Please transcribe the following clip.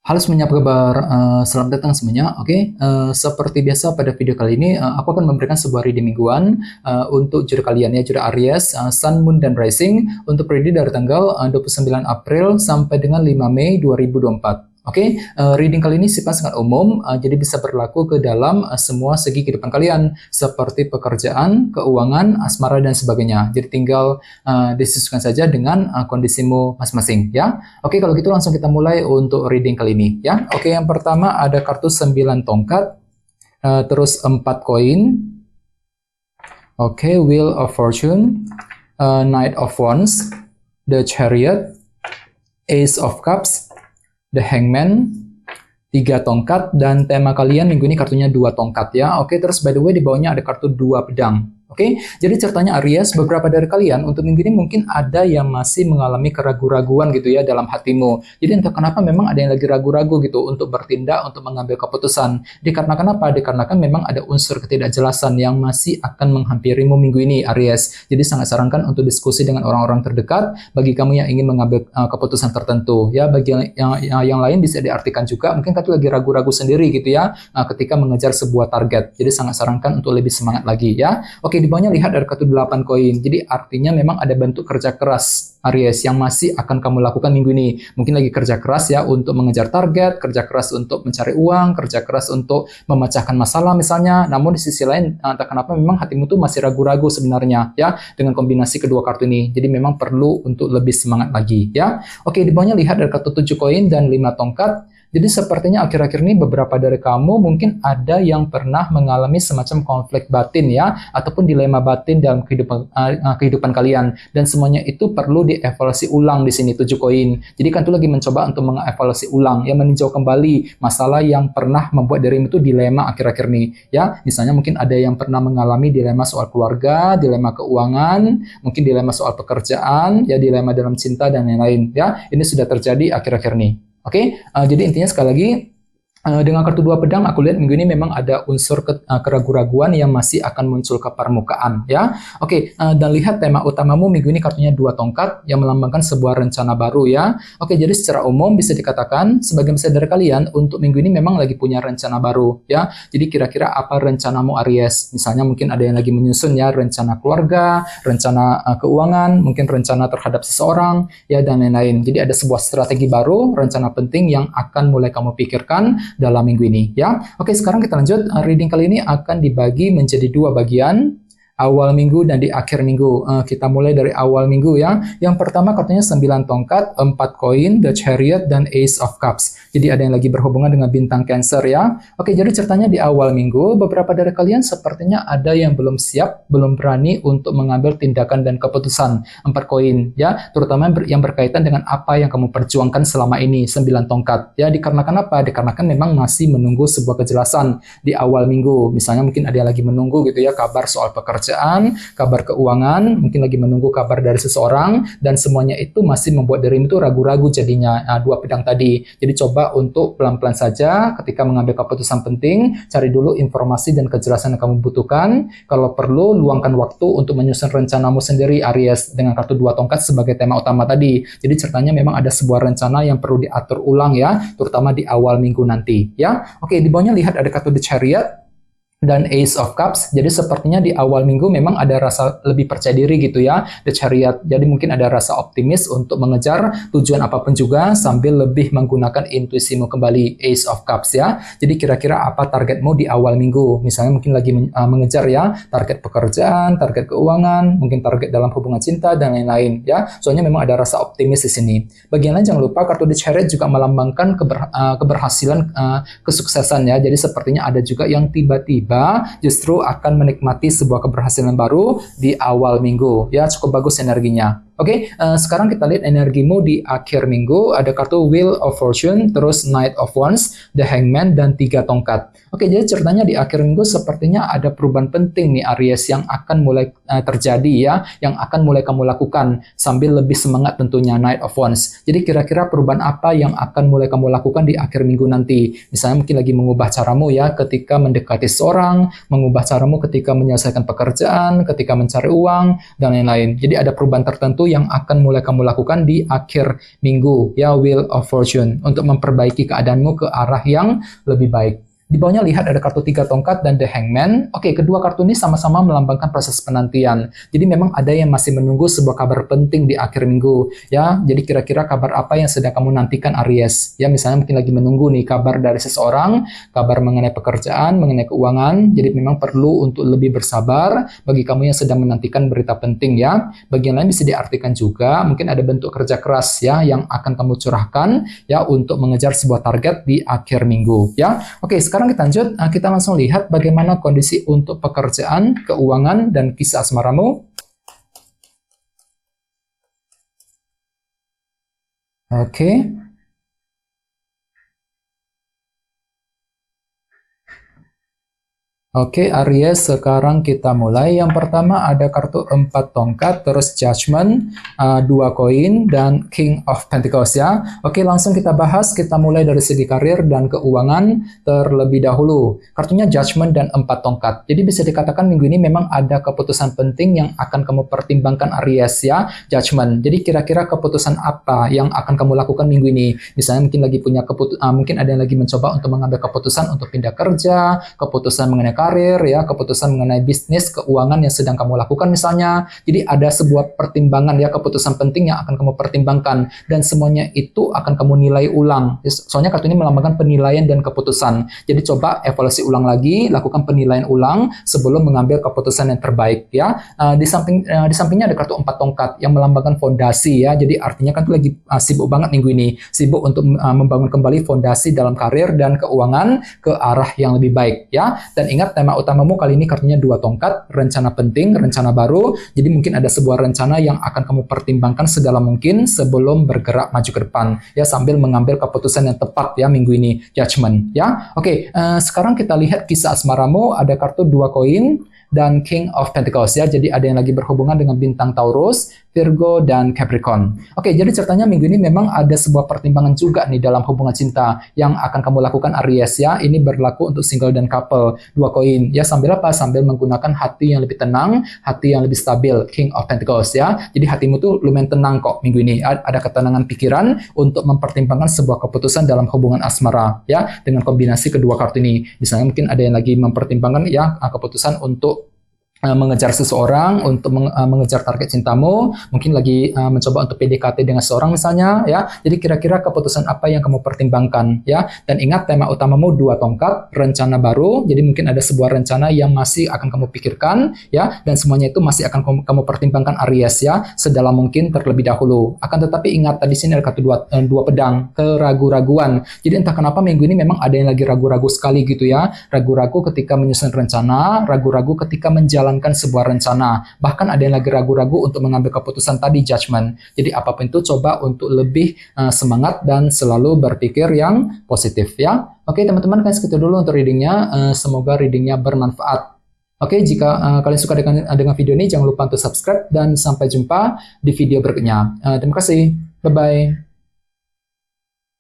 Halo semuanya, apa kabar? Selamat datang semuanya. Oke, seperti biasa pada video kali ini, aku akan memberikan sebuah reading mingguan untuk zodiak kalian ya, zodiak Aries, Sun, Moon, dan Rising untuk periode dari tanggal 29 April sampai dengan 5 Mei 2024. Oke, reading kali ini sifatnya sangat umum, jadi bisa berlaku ke dalam semua segi kehidupan kalian, seperti pekerjaan, keuangan, asmara, dan sebagainya. Jadi tinggal disesuaikan saja dengan kondisimu masing-masing ya. Oke, kalau gitu langsung kita mulai untuk reading kali ini ya. Oke, yang pertama ada kartu 9 tongkat, terus 4 koin. Oke, Wheel of Fortune, Knight of Wands, The Chariot, Ace of Cups, The Hangman, 3 tongkat, dan tema kalian minggu ini kartunya 2 tongkat ya. Oke, terus by the way di bawahnya ada kartu 2 pedang. Oke, jadi ceritanya Aries, beberapa dari kalian untuk minggu ini mungkin ada yang masih mengalami keraguan-raguan gitu ya dalam hatimu. Jadi entah kenapa memang ada yang lagi ragu-ragu gitu untuk bertindak, untuk mengambil keputusan. Dikarenakan apa? Dikarenakan memang ada unsur ketidakjelasan yang masih akan menghampirimu minggu ini Aries. Jadi sangat sarankan untuk diskusi dengan orang-orang terdekat bagi kamu yang ingin mengambil keputusan tertentu. Ya, bagi yang lain bisa diartikan juga mungkin kamu lagi ragu-ragu sendiri gitu ya ketika mengejar sebuah target. Jadi sangat sarankan untuk lebih semangat lagi ya. Oke, di bawahnya lihat ada kartu 8 koin. Jadi artinya memang ada bentuk kerja keras Aries yang masih akan kamu lakukan minggu ini. Mungkin lagi kerja keras ya untuk mengejar target, kerja keras untuk mencari uang, kerja keras untuk memecahkan masalah misalnya. Namun di sisi lain entah kenapa memang hatimu tuh masih ragu-ragu sebenarnya ya dengan kombinasi kedua kartu ini. Jadi memang perlu untuk lebih semangat lagi ya. Oke, di bawahnya lihat ada kartu 7 koin dan 5 tongkat. Jadi sepertinya akhir-akhir ini beberapa dari kamu mungkin ada yang pernah mengalami semacam konflik batin ya, ataupun dilema batin dalam kehidupan kalian. Dan semuanya itu perlu dievaluasi ulang di sini 7 koin. Jadi kan tuh lagi mencoba untuk mengevaluasi ulang, ya meninjau kembali masalah yang pernah membuat dirimu itu dilema akhir-akhir ini. Ya, misalnya mungkin ada yang pernah mengalami dilema soal keluarga, dilema keuangan, mungkin dilema soal pekerjaan, ya dilema dalam cinta dan lain-lain. Ya, ini sudah terjadi akhir-akhir ini. Oke, jadi intinya sekali lagi dengan kartu 2 pedang aku lihat minggu ini memang ada unsur keraguan-raguan yang masih akan muncul ke permukaan ya. Oke, dan lihat tema utamamu minggu ini kartunya 2 tongkat yang melambangkan sebuah rencana baru ya. Oke, jadi secara umum bisa dikatakan sebagian besar dari kalian untuk minggu ini memang lagi punya rencana baru ya. Jadi kira-kira apa rencanamu Aries? Misalnya mungkin ada yang lagi menyusun ya rencana keluarga, rencana keuangan, mungkin rencana terhadap seseorang ya dan lain-lain. Jadi ada sebuah strategi baru, rencana penting yang akan mulai kamu pikirkan dalam minggu ini ya. Oke, sekarang kita lanjut. Reading kali ini akan dibagi menjadi 2 bagian. Awal minggu dan di akhir minggu. Kita mulai dari awal minggu ya. Yang pertama kartunya 9 tongkat, 4 koin, The Chariot, dan Ace of Cups. Jadi ada yang lagi berhubungan dengan bintang Cancer ya. Oke, jadi ceritanya di awal minggu, beberapa dari kalian sepertinya ada yang belum siap, belum berani untuk mengambil tindakan dan keputusan. 4 koin ya, terutama yang berkaitan dengan apa yang kamu perjuangkan selama ini, 9 tongkat. Ya, dikarenakan apa? Dikarenakan memang masih menunggu sebuah kejelasan di awal minggu. Misalnya mungkin ada yang lagi menunggu gitu ya, kabar soal pekerjaan, kabar keuangan, mungkin lagi menunggu kabar dari seseorang, dan semuanya itu masih membuat dirimu itu ragu-ragu jadinya. 2 pedang tadi. Jadi coba untuk pelan-pelan saja ketika mengambil keputusan penting, cari dulu informasi dan kejelasan yang kamu butuhkan. Kalau perlu, luangkan waktu untuk menyusun rencanamu sendiri Aries dengan kartu 2 tongkat sebagai tema utama tadi. Jadi ceritanya memang ada sebuah rencana yang perlu diatur ulang ya, terutama di awal minggu nanti ya. Oke, di bawahnya lihat ada kartu The Chariot dan Ace of Cups. Jadi sepertinya di awal minggu memang ada rasa lebih percaya diri gitu ya, The Chariot. Jadi mungkin ada rasa optimis untuk mengejar tujuan apapun juga sambil lebih menggunakan intuisimu kembali, Ace of Cups ya. Jadi kira-kira apa targetmu di awal minggu? Misalnya mungkin lagi mengejar ya, target pekerjaan, target keuangan, mungkin target dalam hubungan cinta dan lain-lain ya. Soalnya memang ada rasa optimis di sini. Bagian lain jangan lupa kartu The Chariot juga melambangkan keberhasilan, kesuksesan ya. Jadi sepertinya ada juga yang tiba-tiba justru akan menikmati sebuah keberhasilan baru di awal minggu ya, cukup bagus energinya. Oke, sekarang kita lihat energimu di akhir minggu. Ada kartu Wheel of Fortune, terus Knight of Wands, The Hangman, dan 3 tongkat. Oke, jadi ceritanya di akhir minggu sepertinya ada perubahan penting nih Aries yang akan mulai terjadi ya, yang akan mulai kamu lakukan sambil lebih semangat tentunya, Knight of Wands. Jadi kira-kira perubahan apa yang akan mulai kamu lakukan di akhir minggu nanti? Misalnya mungkin lagi mengubah caramu ya ketika mendekati seorang, mengubah caramu ketika menyelesaikan pekerjaan, ketika mencari uang, dan lain-lain. Jadi ada perubahan tertentu sesuatu yang akan mulai kamu lakukan di akhir minggu, ya, Wheel of Fortune, untuk memperbaiki keadaanmu ke arah yang lebih baik. Di bawahnya lihat ada kartu 3 tongkat dan The Hangman. Oke, kedua kartu ini sama-sama melambangkan proses penantian. Jadi memang ada yang masih menunggu sebuah kabar penting di akhir minggu, ya. Jadi kira-kira kabar apa yang sedang kamu nantikan, Aries? Ya, misalnya mungkin lagi menunggu nih kabar dari seseorang, kabar mengenai pekerjaan, mengenai keuangan. Jadi memang perlu untuk lebih bersabar bagi kamu yang sedang menantikan berita penting, ya. Bagian lain bisa diartikan juga mungkin ada bentuk kerja keras, ya, yang akan kamu curahkan, ya, untuk mengejar sebuah target di akhir minggu, ya. Oke, sekarang kita lanjut, kita langsung lihat bagaimana kondisi untuk pekerjaan, keuangan, dan kisah asmaramu. Oke. Oke, Aries, sekarang kita mulai. Yang pertama ada kartu 4 tongkat, terus Judgment, 2 koin, dan King of Pentacles, ya. Oke, langsung kita bahas. Kita mulai dari segi karir dan keuangan terlebih dahulu. Kartunya Judgment dan 4 tongkat. Jadi bisa dikatakan minggu ini memang ada keputusan penting yang akan kamu pertimbangkan, Aries, ya. Judgment. Jadi kira-kira keputusan apa yang akan kamu lakukan minggu ini? Misalnya mungkin lagi punya mungkin ada yang lagi mencoba untuk mengambil keputusan untuk pindah kerja, keputusan mengenai karir, ya, keputusan mengenai bisnis, keuangan yang sedang kamu lakukan misalnya. Jadi ada sebuah pertimbangan, ya, keputusan penting yang akan kamu pertimbangkan, dan semuanya itu akan kamu nilai ulang. Soalnya kartu ini melambangkan penilaian dan keputusan. Jadi coba evaluasi ulang lagi, lakukan penilaian ulang sebelum mengambil keputusan yang terbaik, ya. Di sampingnya ada kartu 4 tongkat yang melambangkan fondasi, ya. Jadi artinya kan itu lagi sibuk banget minggu ini, sibuk untuk membangun kembali fondasi dalam karir dan keuangan ke arah yang lebih baik, ya. Dan ingat, tema utamamu kali ini kartunya 2 tongkat, rencana penting, rencana baru. Jadi mungkin ada sebuah rencana yang akan kamu pertimbangkan sedalam mungkin sebelum bergerak maju ke depan, ya, sambil mengambil keputusan yang tepat, ya, minggu ini, Judgment, ya. Oke, sekarang kita lihat kisah asmaramu. Ada kartu 2 koin dan King of Pentacles, ya. Jadi ada yang lagi berhubungan dengan bintang Taurus, Virgo, dan Capricorn. Oke, jadi ceritanya minggu ini memang ada sebuah pertimbangan juga nih dalam hubungan cinta yang akan kamu lakukan, Aries, ya. Ini berlaku untuk single dan couple. 2 koin, ya. Sambil apa? Sambil menggunakan hati yang lebih tenang, hati yang lebih stabil, King of Pentacles, ya. Jadi hatimu tuh lumayan tenang kok minggu ini. Ada ketenangan pikiran untuk mempertimbangkan sebuah keputusan dalam hubungan asmara, ya. Dengan kombinasi kedua kartu ini. Misalnya mungkin ada yang lagi mempertimbangkan, ya, keputusan untuk mengejar seseorang, untuk mengejar target cintamu, mungkin lagi mencoba untuk PDKT dengan seseorang misalnya, ya. Jadi kira-kira keputusan apa yang kamu pertimbangkan, ya. Dan ingat, tema utamamu 2 tongkat, rencana baru. Jadi mungkin ada sebuah rencana yang masih akan kamu pikirkan, ya, dan semuanya itu masih akan kamu pertimbangkan, Aries, ya, sedalam mungkin terlebih dahulu. Akan tetapi ingat, tadi sini ada kartu 2 pedang, keraguan-raguan. Jadi entah kenapa minggu ini memang ada yang lagi ragu-ragu sekali gitu, ya. Ragu-ragu ketika menyusun rencana, ragu-ragu ketika menjalankan sebuah rencana. Bahkan ada yang lagi ragu-ragu untuk mengambil keputusan tadi, Judgment. Jadi apapun itu, coba untuk lebih semangat dan selalu berpikir yang positif, ya. Oke, teman-teman, segitu dulu untuk readingnya. Semoga readingnya bermanfaat. Oke, jika kalian suka dengan video ini, jangan lupa untuk subscribe dan sampai jumpa di video berikutnya. Terima kasih. Bye-bye.